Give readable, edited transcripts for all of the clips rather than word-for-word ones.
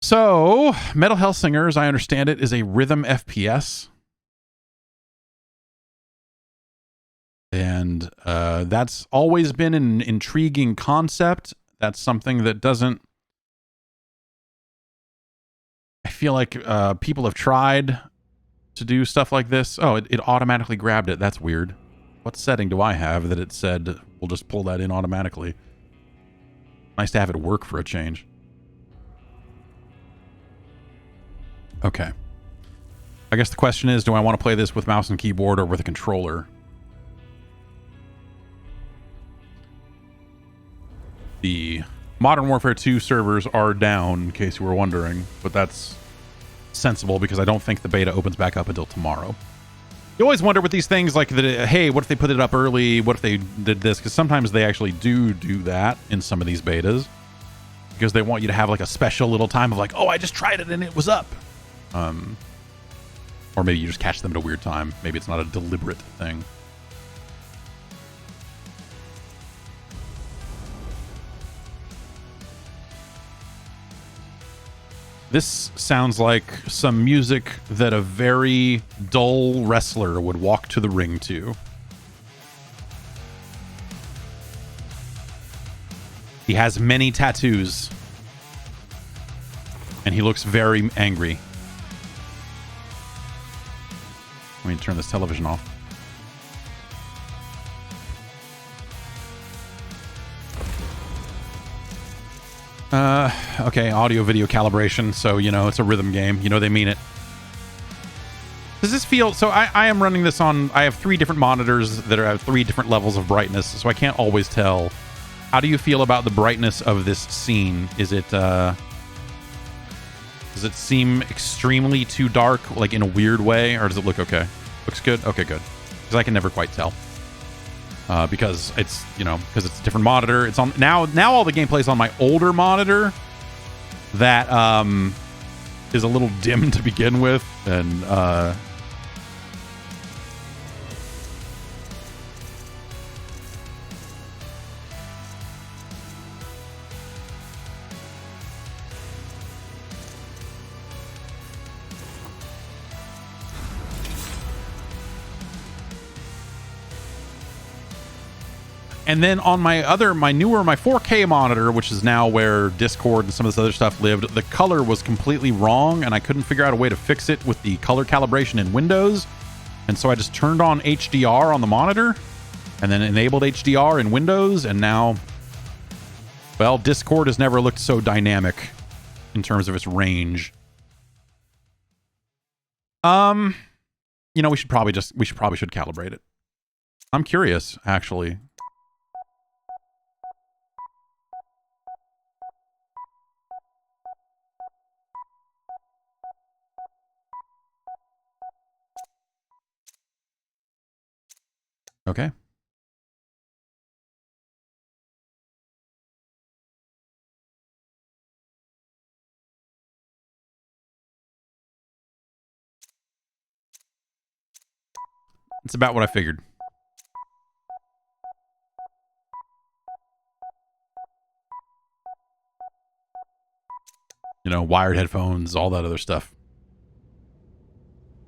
So, Metal Hellsinger, as I understand it, is a rhythm FPS. And that's always been an intriguing concept. That's something that doesn't... I feel like people have tried to do stuff like this. Oh, it automatically grabbed it. That's weird. What setting do I have that it said we'll just pull that in automatically? Nice to have it work for a change. Okay. I guess the question is, do I want to play this with mouse and keyboard or with a controller? The Modern Warfare 2 servers are down, in case you were wondering, but that's sensible because I don't think the beta opens back up until tomorrow. You always wonder with these things, like, hey, what if they put it up early? What if they did this? Because sometimes they actually do that in some of these betas, because they want you to have like a special little time of like, oh, I just tried it and it was up. Or maybe you just catch them at a weird time. Maybe it's not a deliberate thing. This sounds like some music that a very dull wrestler would walk to the ring to. He has many tattoos. And he looks very angry. Let me turn this television off. Okay, audio video calibration, so, you know, it's a rhythm game. You know they mean it. Does this feel... So I am running this on... I have 3 different monitors that are at 3 different levels of brightness, so I can't always tell. How do you feel about the brightness of this scene? Is it, does it seem extremely too dark, like in a weird way, or does it look okay? Looks good? Okay, good. Because I can never quite tell. Because it's, you know, because it's a different monitor. It's on now all the gameplay's on my older monitor that is a little dim to begin with, and and then on my newer 4K monitor, which is now where Discord and some of this other stuff lived, the color was completely wrong, and I couldn't figure out a way to fix it with the color calibration in Windows. And so I just turned on HDR on the monitor, and then enabled HDR in Windows, and now, well, Discord has never looked so dynamic in terms of its range. You know, we should probably calibrate it. I'm curious, actually. Okay. It's about what I figured. You know, wired headphones, all that other stuff.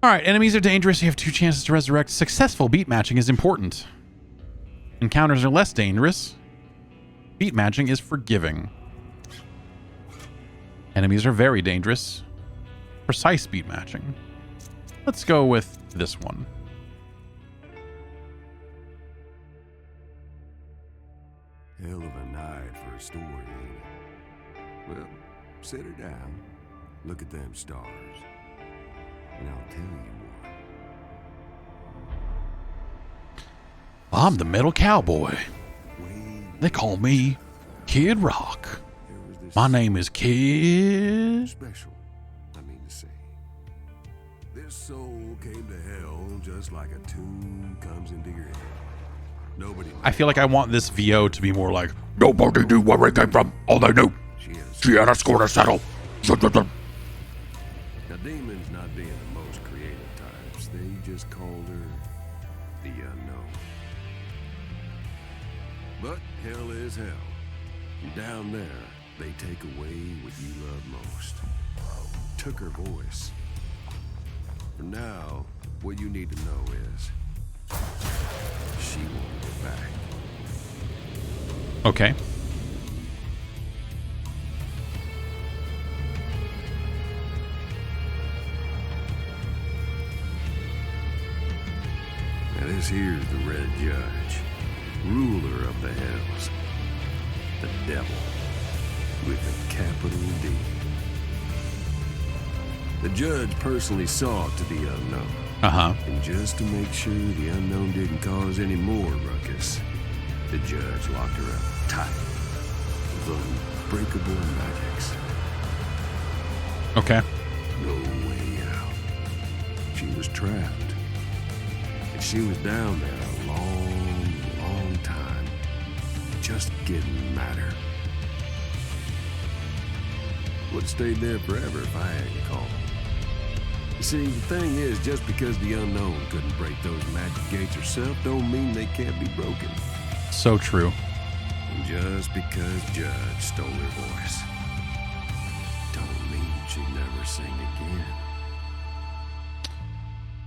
All right, enemies are dangerous. You have 2 chances to resurrect. Successful beat matching is important. Encounters are less dangerous. Beat matching is forgiving. Enemies are very dangerous. Precise beat matching. Let's go with this one. Hell of a night for a story, ain't it? Well, sit her down. Look at them stars. And I'll tell you what. I'm the Metal Cowboy. They call me Kid Rock. My name is Kid... Special, I mean to say. This soul came to hell just like a tune comes into your head. Nobody... I feel like I want this VO to be more like, nobody knew where it came from. All they knew, she had a score to settle. Now, demons not being the most creative types, they just called her the unknown. But hell is hell. And down there, they take away what you love most. took her voice. For now, what you need to know is she wanted it back. Okay. Now this here's the Red Judge, ruler of the Hells, the devil with a capital D. The judge personally saw to the unknown. And just to make sure the unknown didn't cause any more ruckus, the judge locked her up tight with unbreakable magics. Okay. No way out. She was trapped. And she was down there a long, long time. Just getting madder. Would have stayed there forever if I hadn't called. You see, the thing is, just because the unknown couldn't break those magic gates herself don't mean they can't be broken. So true. And just because Judge stole her voice don't mean she'd never sing again.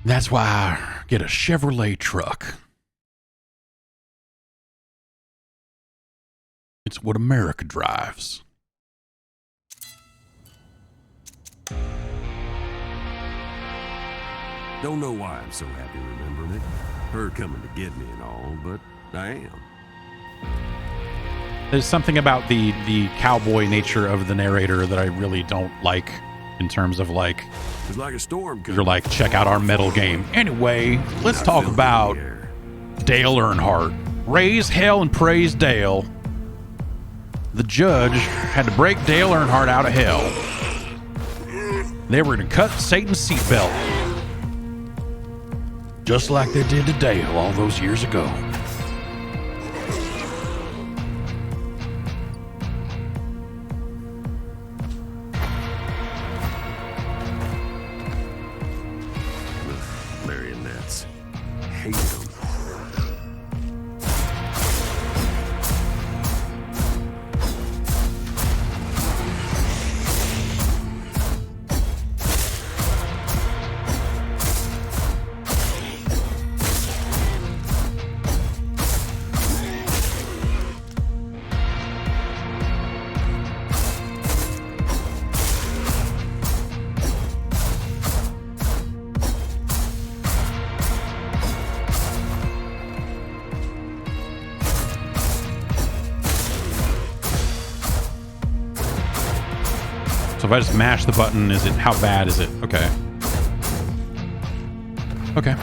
That's why I get a Chevrolet truck. It's what America drives. Don't know why I'm so happy remembering it. Her coming to get me and all, but I am. There's something about the cowboy nature of the narrator that I really don't like, in terms of like, It's like a storm coming. you're like, check out our metal game. Anyway, let's talk about Dale Earnhardt. Raise hell and praise Dale. The judge had to break Dale Earnhardt out of hell. They were to cut Satan's seatbelt. Just like they did to Dale all those years ago. Marionettes. Hate them. So if I just mash the button, is it, how bad is it? Okay. Okay.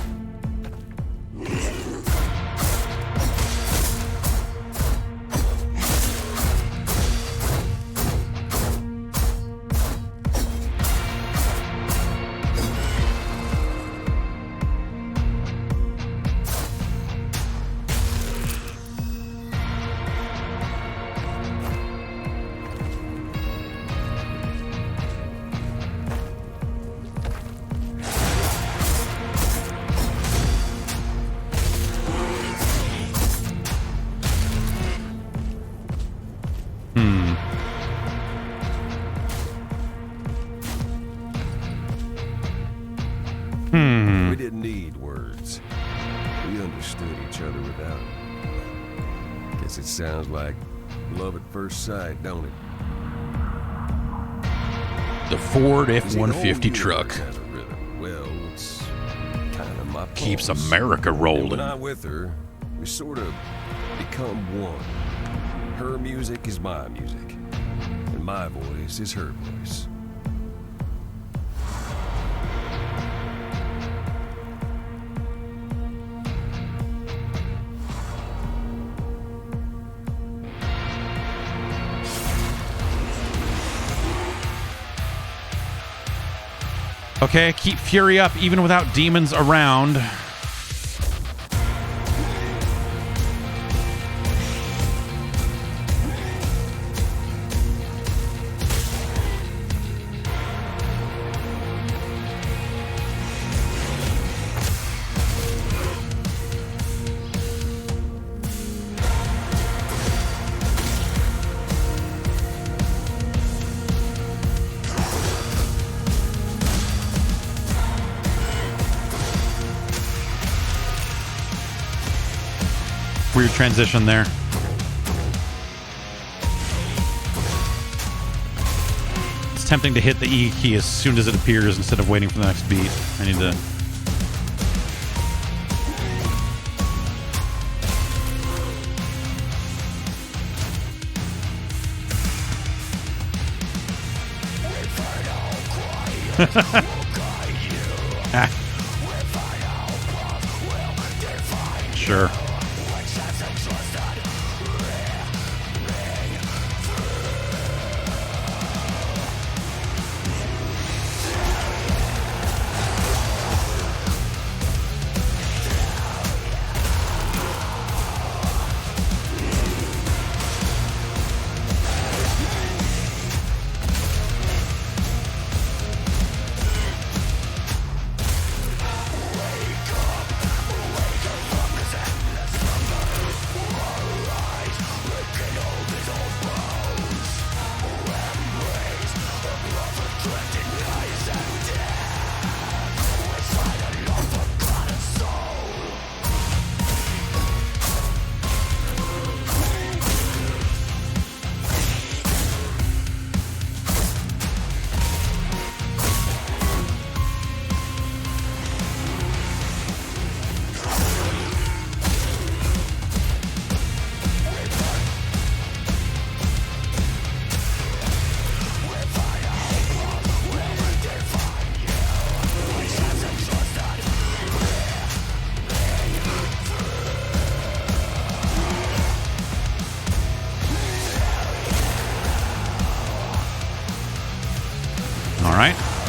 We didn't need words. We understood each other without it. Guess it sounds like love at first sight, don't it? The Ford See, the whole F-150 truck universe has a rhythm. Well, it's kind of my keeps pulse. America And rolling. when I'm with her, we sort of become one. Her music is my music, and my voice is her voice. Okay, keep Fury up even without demons around. Weird transition there. It's tempting to hit the E key as soon as it appears instead of waiting for the next beat. I need to... Sure.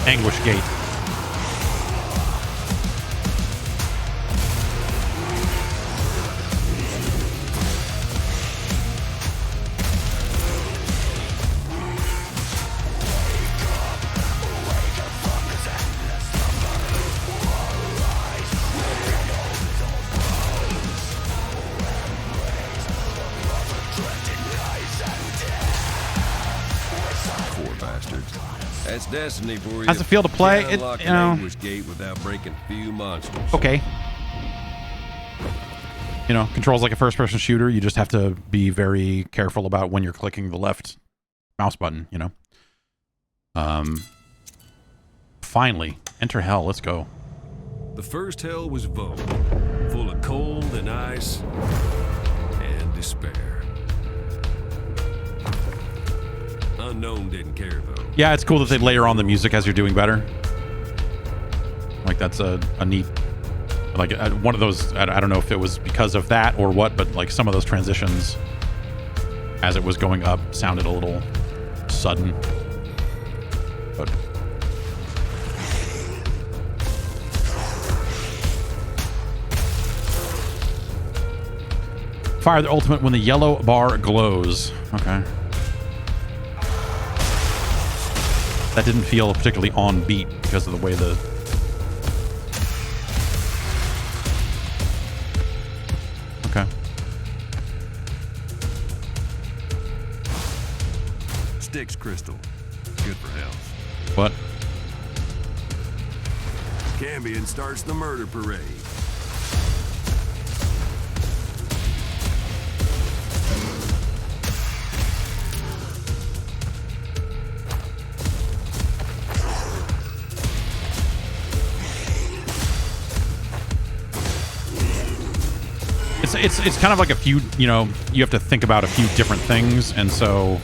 Anguish Gate. That's destiny for you. How's it feel to play? It, you know, gate without breaking a few monsters. Okay. You know, controls like a first-person shooter. You just have to be very careful about when you're clicking the left mouse button, you know. Finally, enter hell. Let's go. The first hell was Vogue, full of cold and ice and despair. Unknown didn't care, though. Yeah, it's cool that they layer on the music as you're doing better. Like, that's a neat... Like, one of those... I don't know if it was because of that or what, but, like, some of those transitions as it was going up sounded a little sudden. But... Fire the ultimate when the yellow bar glows. Okay. That didn't feel particularly on beat because of the way the... Okay. Styx crystal. Good for health. What? Cambion starts the murder parade. It's kind of like a few, you know, you have to think about a few different things, and so...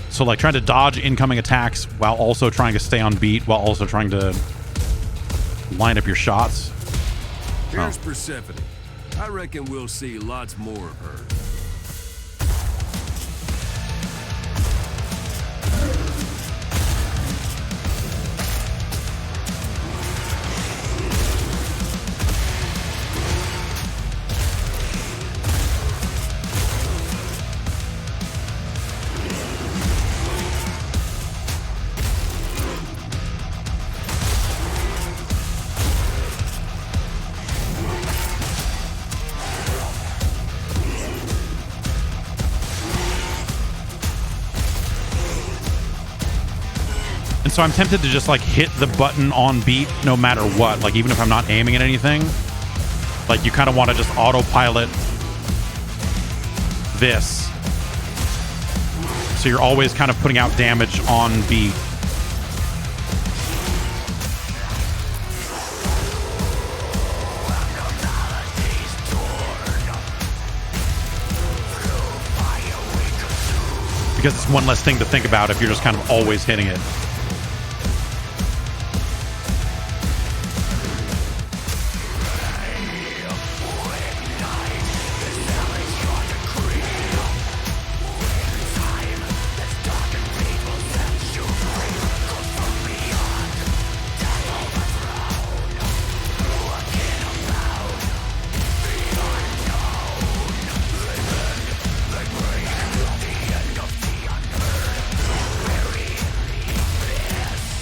So, like, trying to dodge incoming attacks while also trying to stay on beat, while also trying to line up your shots. Here's Persephone. I reckon we'll see lots more of her. So I'm tempted to just like hit the button on beat no matter what. Like even if I'm not aiming at anything, like you kind of want to just autopilot this. So you're always kind of putting out damage on beat. Because it's one less thing to think about if you're just kind of always hitting it.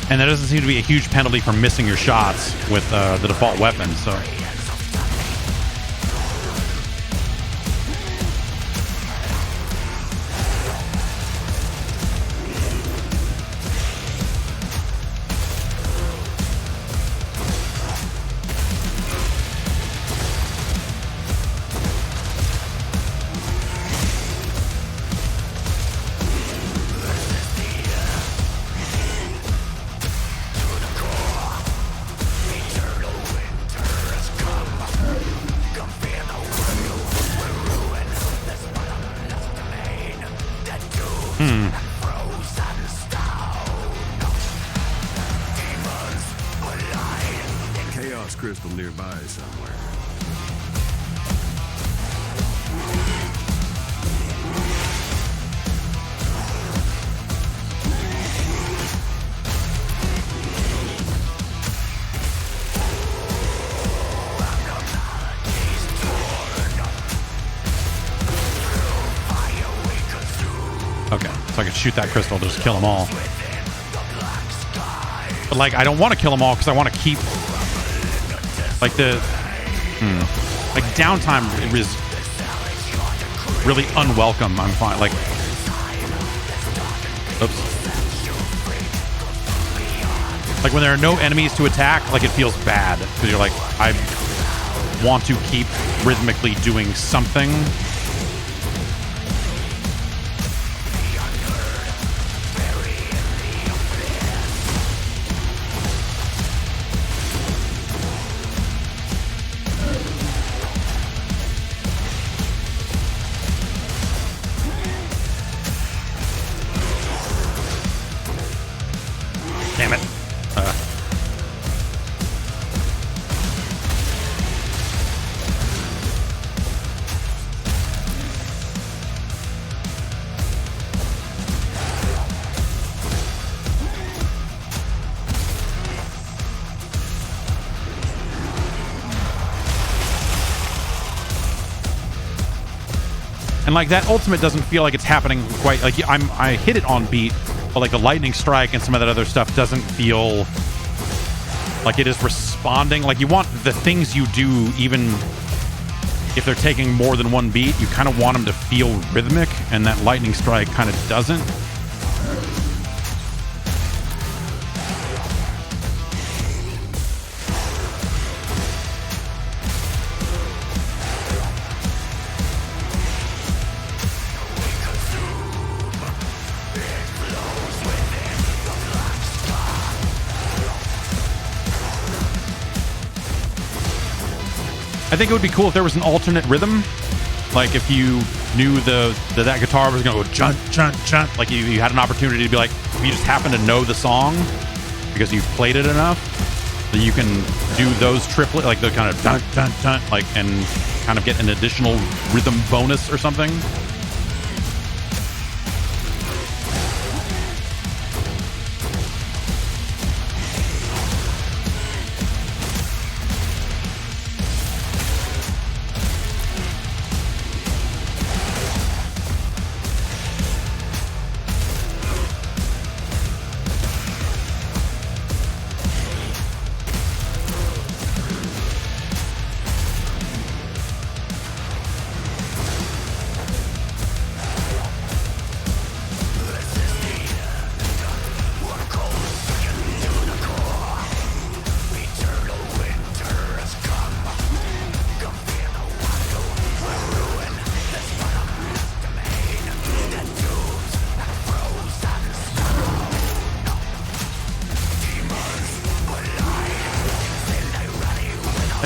And there doesn't seem to be a huge penalty for missing your shots with the default weapon, so... Crystal nearby somewhere. Okay, so I can shoot that crystal to just kill them all. But like, I don't want to kill them all because I want to keep... Like the, like downtime is really unwelcome. I'm fine. Like, oops. Like when there are no enemies to attack, like it feels bad because you're like, I want to keep rhythmically doing something. Damn it. And like that ultimate doesn't feel like it's happening quite like I hit it on beat, but like the lightning strike and some of that other stuff doesn't feel like it is responding. Like you want the things you do, even if they're taking more than one beat, you kind of want them to feel rhythmic, and that lightning strike kind of doesn't. I think it would be cool if there was an alternate rhythm. Like if you knew that guitar was going to go chunt, chunt, chunt. Like you had an opportunity to be like, if you just happen to know the song because you've played it enough, that you can do those triplet, like the kind of dun, dun, dun, like, and kind of get an additional rhythm bonus or something.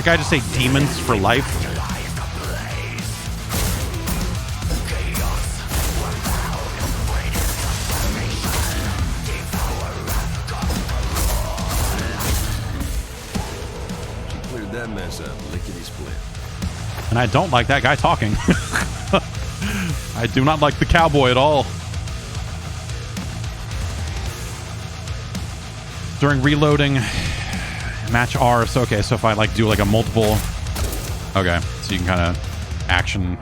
Like I just say demons for life. She cleared that mess up, lickety split. And I don't like that guy talking. I do not like the cowboy at all. During reloading, match R. So okay, so if I like do like a multiple, okay, so you can kind of action.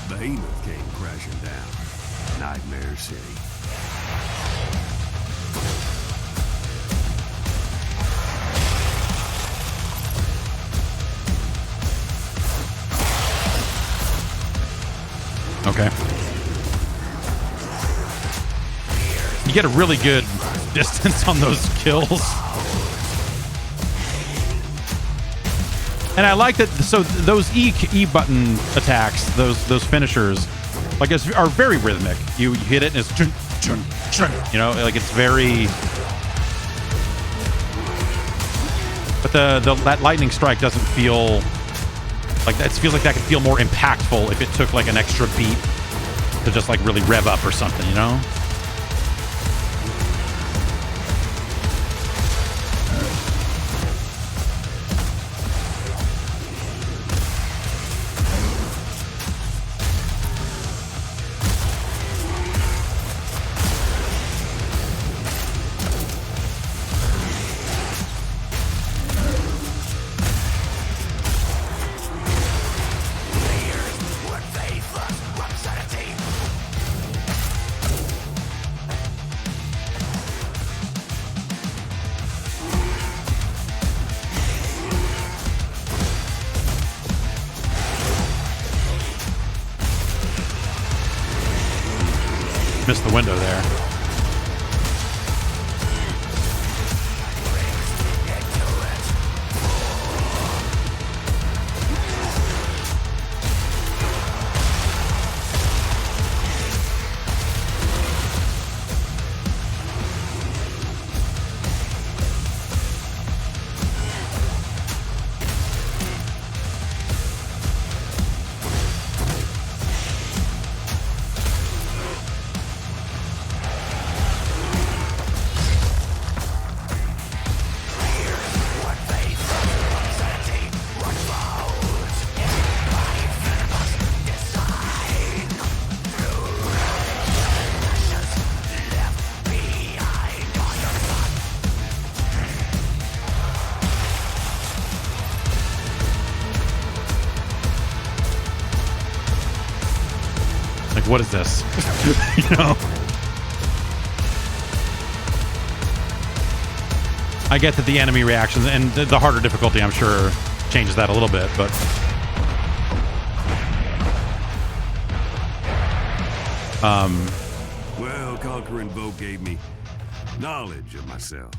Behemoth came crashing down. Nightmare City. Okay. You get a really good distance on those kills. And I like that. So those E button attacks, those finishers, like are very rhythmic. You hit it and it's chun, chun, chun, you know, like it's very. But that lightning strike doesn't feel like that. It feels like that could feel more impactful if it took like an extra beat to just like really rev up or something, you know. Missed the window there. What is this? You know? I get that the enemy reactions and the harder difficulty, I'm sure, changes that a little bit, but... Well, conquering Vogue gave me knowledge of myself.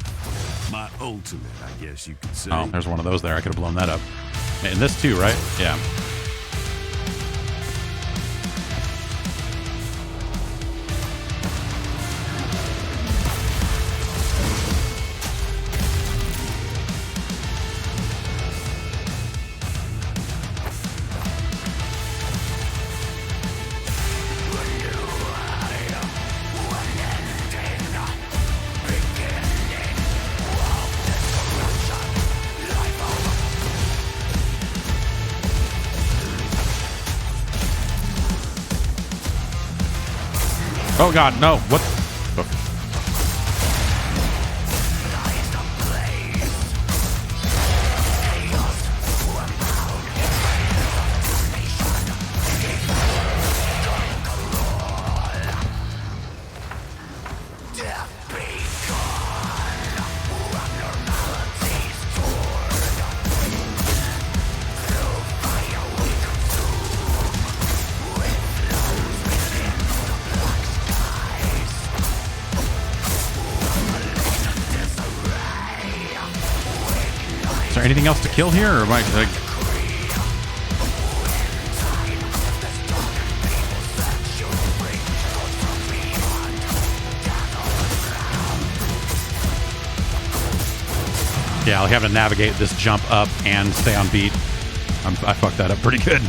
My ultimate, I guess you could say. Oh, there's one of those there. I could have blown that up. And this too, right? Yeah. Oh god, no. What? Oh. there anything else to kill here, or am I like... Yeah, I'll have to navigate this jump up and stay on beat. I fucked that up pretty good.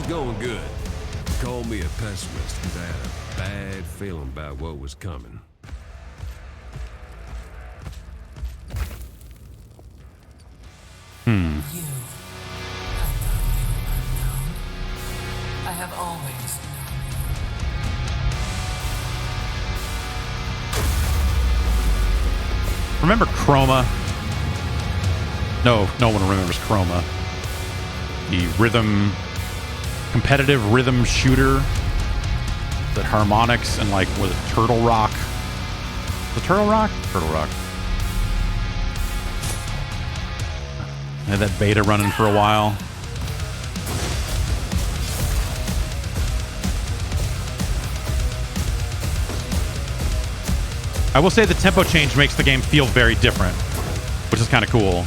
Going good. Call me a pessimist because I had a bad feeling about what was coming. You. I have always known. Remember Chroma? No one remembers Chroma. The competitive rhythm shooter that Harmonix and like, was it Turtle Rock? The Turtle Rock? Turtle Rock. I had that beta running for a while. I will say the tempo change makes the game feel very different, which is kind of cool.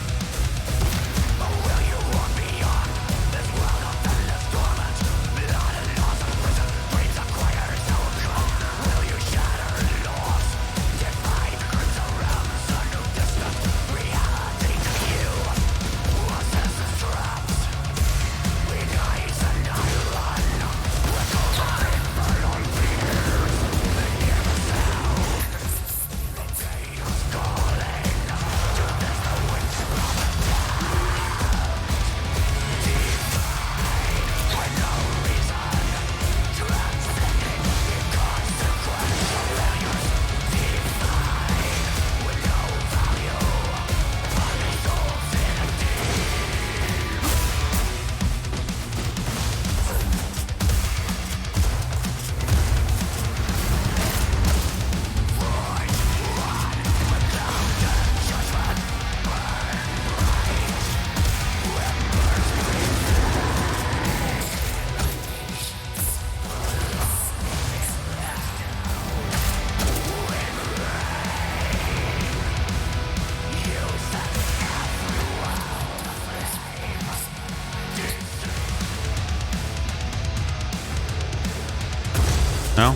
No?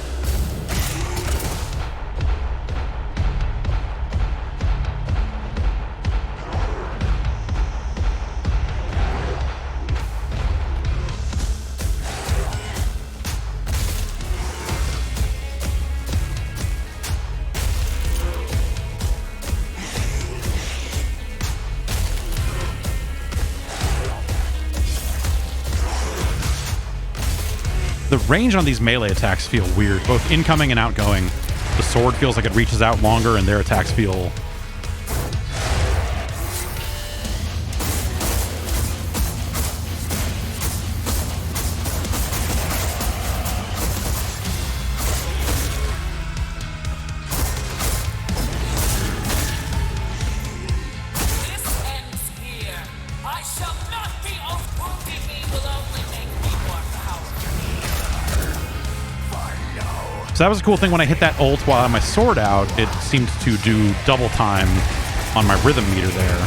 The range on these melee attacks feel weird, both incoming and outgoing. The sword feels like it reaches out longer, and their attacks feel... This ends here. I shall not be wounding me will only make me more powerful. So that was a cool thing. When I hit that ult while I had my sword out, it seemed to do double time on my rhythm meter there.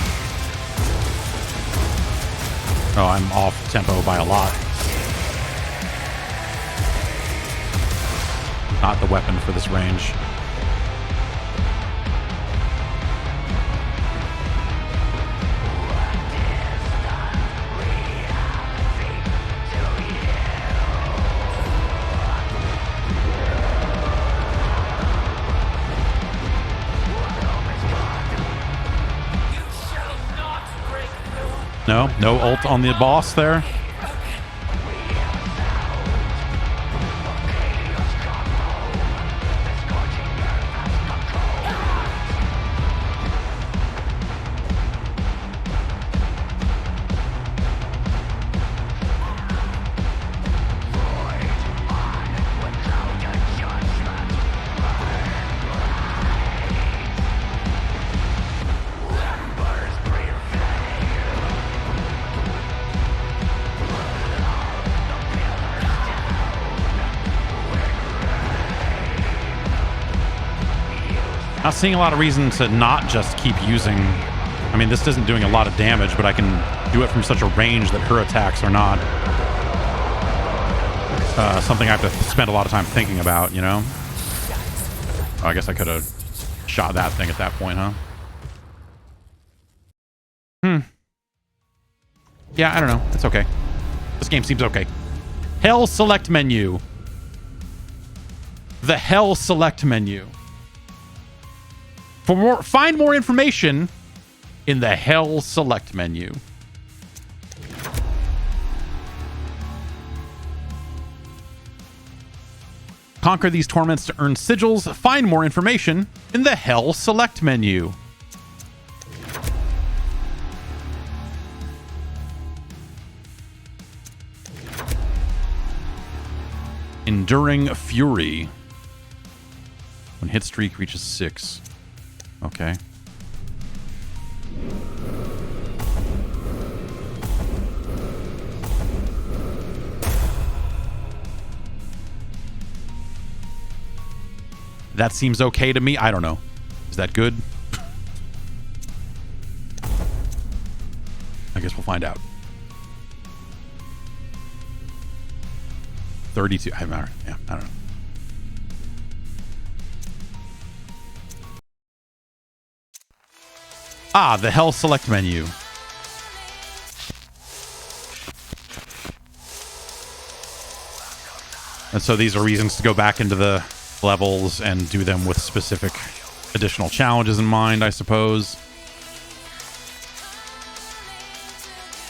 Oh, I'm off tempo by a lot. Not the weapon for this range. No ult on the boss there. Not seeing a lot of reason to not just keep using... I mean, this isn't doing a lot of damage, but I can do it from such a range that her attacks are not something I have to spend a lot of time thinking about, you know? Oh, I guess I could have shot that thing at that point, huh? Yeah, I don't know. It's okay. This game seems okay. Hell select menu. The Hell select menu. Find more information in the Hell select menu. Conquer these torments to earn sigils. Find more information in the Hell select menu. Enduring Fury. When hit streak reaches 6. Okay. That seems okay to me. I don't know. Is that good? I guess we'll find out. 32. I don't know. Yeah, I don't know. Ah, the Hell select menu. And so these are reasons to go back into the levels and do them with specific additional challenges in mind, I suppose.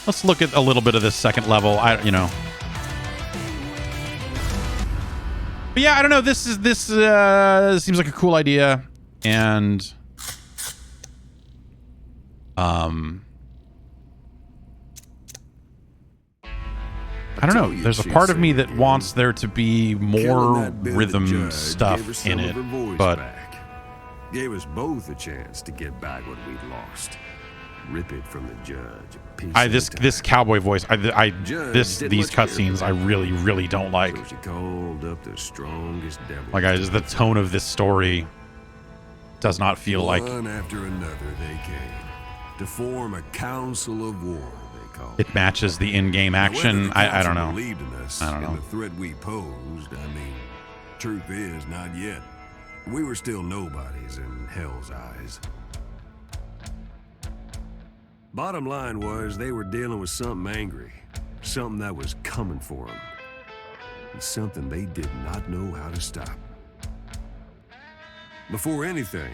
Let's look at a little bit of this second level. You know. But yeah, I don't know. This seems like a cool idea, and I don't know. There's a part of me that wants there to be more rhythm stuff in it, but gave us both a chance to get back what we'd lost. Rip it from the judge. This cowboy voice, these cutscenes, I really don't like. So she called up the strongest devil. Like, the tone of this story does not feel like. One after another, they came to form a council of war. It matches the in-game action. I don't know. Believed in us, I don't know. The threat we posed. I mean, truth is, not yet. We were still nobodies in Hell's eyes. Bottom line was, they were dealing with something angry, something that was coming for them, and something they did not know how to stop. Before anything,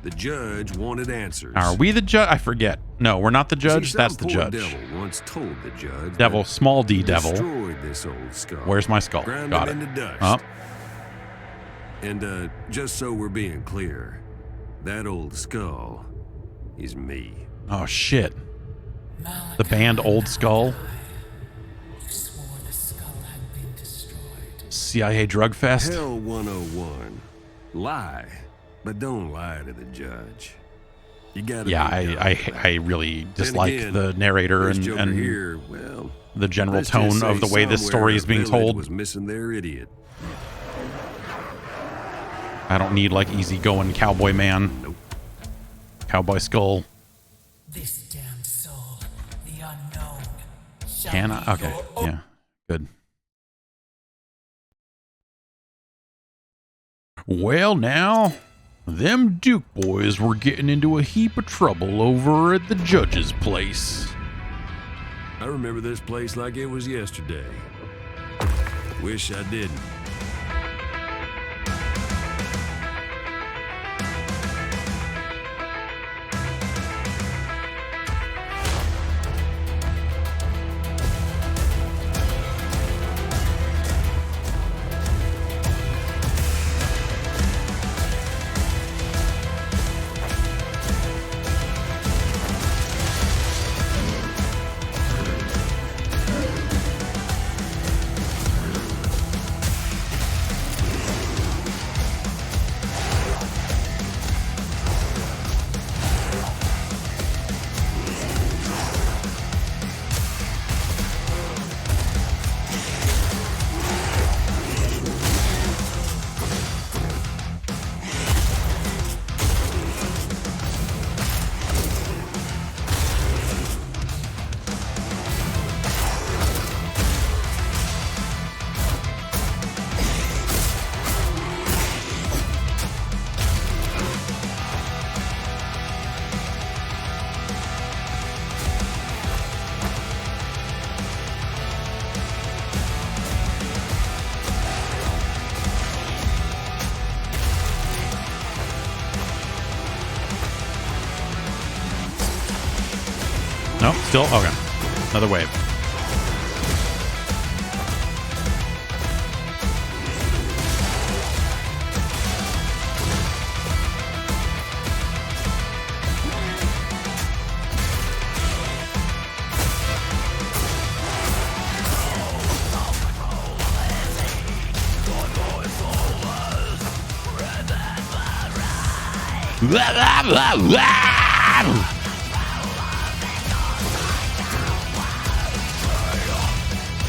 the judge wanted answers. Are we the judge? I forget. No, we're not the judge. That's the judge. Devil once told the judge. Devil, small d devil. Destroyed this old skull. Where's my skull? Ground Got it it. into dust. Oh. And just so we're being clear, that old skull is me. Oh shit. The band Old Skull. You swore the skull had been destroyed. CIA drug fest. Hell 101. Lie, but don't lie to the judge. You gotta. Yeah, I really dislike again, the narrator and here, well, the general tone of the way this story is being told. Was missing their idiot. I don't need like easygoing cowboy man. Nope. Cowboy skull. This damned soul, the unknown. Can I? Okay. Yeah. Good. Well, now, them Duke boys were getting into a heap of trouble over at the judge's place. I remember this place like it was yesterday. Wish I didn't. No, still okay. Another wave.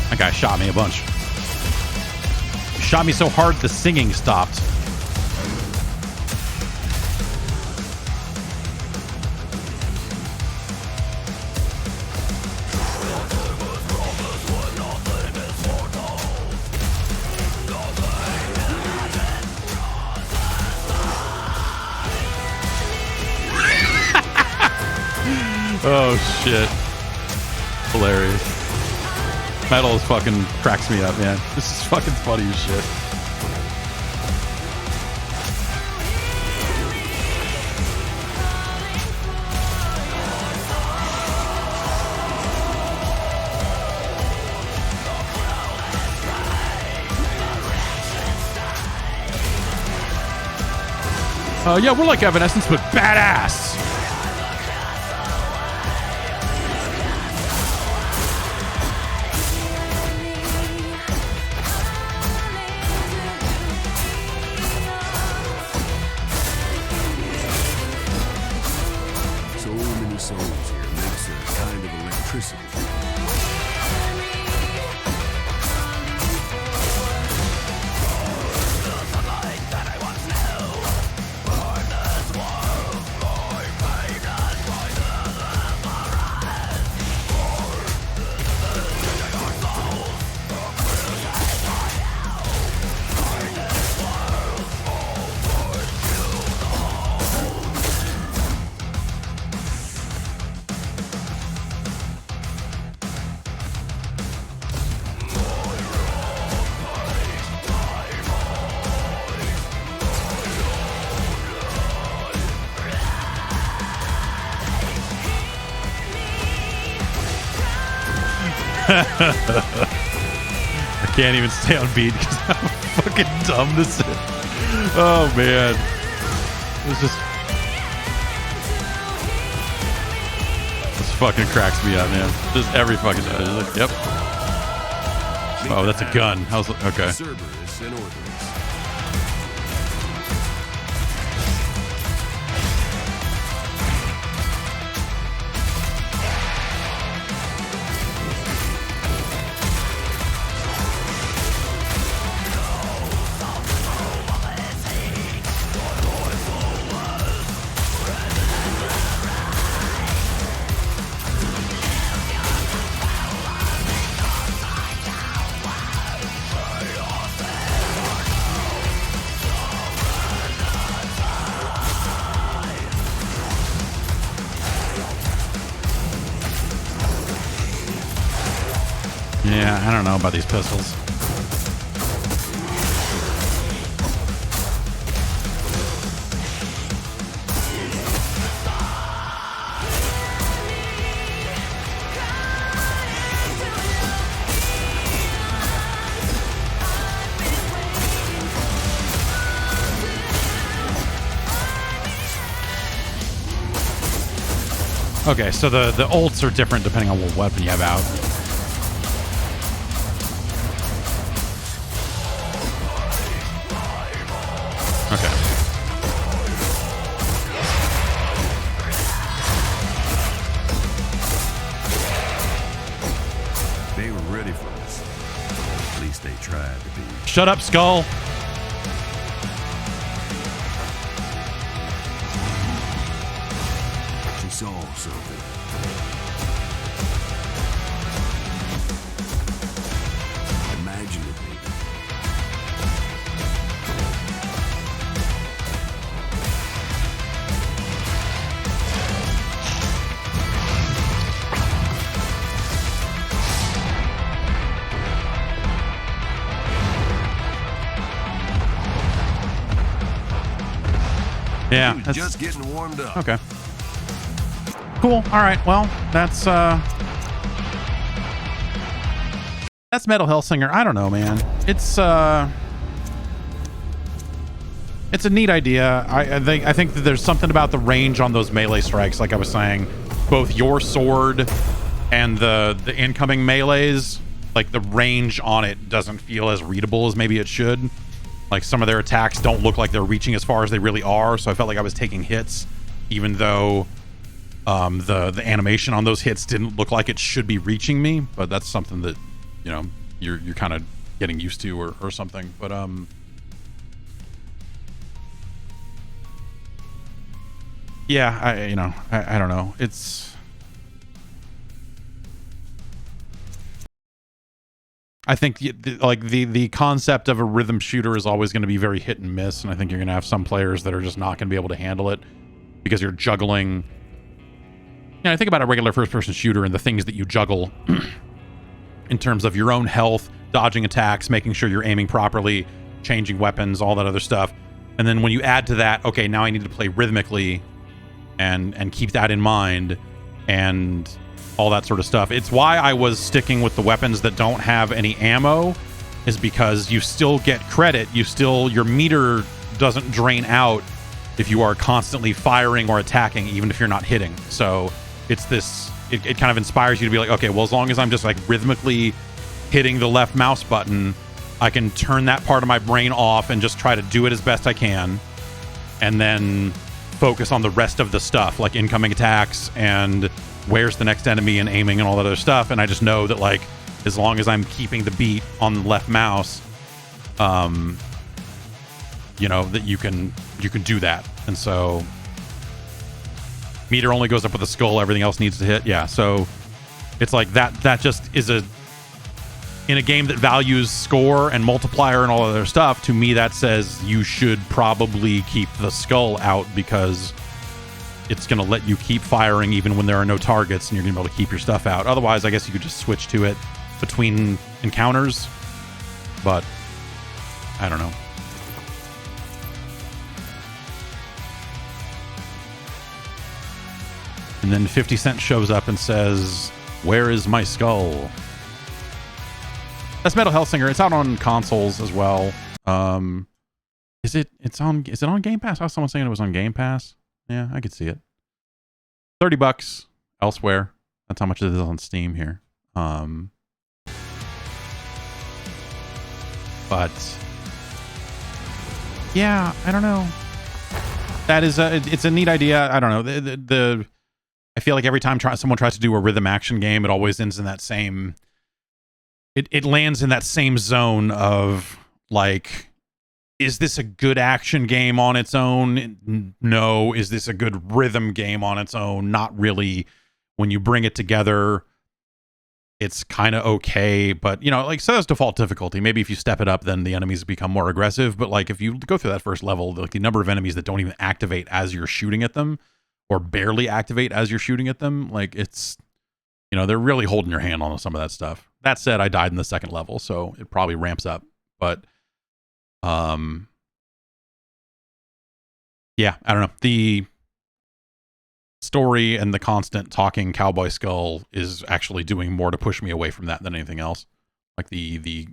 That guy shot me a bunch. Shot me so hard the singing stopped. Oh shit. Hilarious. Metal is fucking cracks me up, man. This is fucking funny as shit. Yeah, we're like Evanescence, but badass. I can't even stay on beat because how fucking dumb this is. Oh man. It's just... This fucking cracks me up, man. Just every fucking time. Like, yep. Oh, that's a gun. How's it? Okay. Cerberus and Orthodox. Yeah, I don't know about these pistols. Okay, so the ults are different depending on what weapon you have out. Okay. They were ready for us. At least they tried to be. Shut up, Skull. She saw something. Imagine it, baby. Yeah, He was that's just getting warmed up. okay. Cool. All right. Well, that's Metal Hellsinger. I don't know, man. It's a neat idea. I think that there's something about the range on those melee strikes, like I was saying. Both your sword and the incoming melees, like the range on it doesn't feel as readable as maybe it should. Like some of their attacks don't look like they're reaching as far as they really are, so I felt like I was taking hits, even though the animation on those hits didn't look like it should be reaching me. But that's something that, you know, you're kind of getting used to or something. But yeah, I don't know. I think the concept of a rhythm shooter is always going to be very hit and miss, and I think you're going to have some players that are just not going to be able to handle it because you're juggling. You know, I think about a regular first-person shooter and the things that you juggle in terms of your own health, dodging attacks, making sure you're aiming properly, changing weapons, all that other stuff. And then when you add to that, okay, now I need to play rhythmically and keep that in mind and all that sort of stuff. It's why I was sticking with the weapons that don't have any ammo, is because you still get credit. Your meter doesn't drain out if you are constantly firing or attacking, even if you're not hitting. So it's this, it kind of inspires you to be like, okay, well, as long as I'm just like rhythmically hitting the left mouse button, I can turn that part of my brain off and just try to do it as best I can. And then focus on the rest of the stuff, like incoming attacks and where's the next enemy and aiming and all that other stuff. And I just know that, like, as long as I'm keeping the beat on the left mouse, you know, that you can do that. And so meter only goes up with the skull, everything else needs to hit. Yeah, so it's like that just is in a game that values score and multiplier and all other stuff. To me, that says you should probably keep the skull out, because it's going to let you keep firing even when there are no targets, and you're going to be able to keep your stuff out. Otherwise, I guess you could just switch to it between encounters, but I don't know. And then 50 Cent shows up and says, "Where is my skull?" That's Metal Hellsinger. It's out on consoles as well. Is it on Game Pass? I saw someone saying it was on Game Pass. Yeah, I could see it. $30 elsewhere. That's how much it is on Steam here. But yeah, I don't know. That is it's a neat idea. I don't know. I feel like every time someone tries to do a rhythm action game, it always ends in that same. It lands in that same zone of, like, is this a good action game on its own? No. Is this a good rhythm game on its own? Not really. When you bring it together, it's kind of okay. But, you know, like, so that's default difficulty. Maybe if you step it up, then the enemies become more aggressive. But, like, if you go through that first level, like, the number of enemies that don't even activate as you're shooting at them, or barely activate as you're shooting at them, like, it's, you know, they're really holding your hand on some of that stuff. That said, I died in the second level, so it probably ramps up. But yeah, I don't know. The story and the constant talking cowboy skull is actually doing more to push me away from that than anything else. Like, the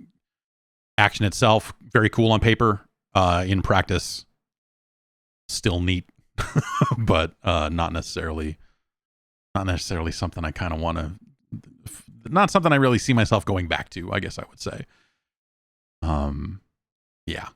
action itself, very cool on paper. In practice, still neat, but not necessarily something I kind of want to. Not something I really see myself going back to, I guess I would say. Yeah.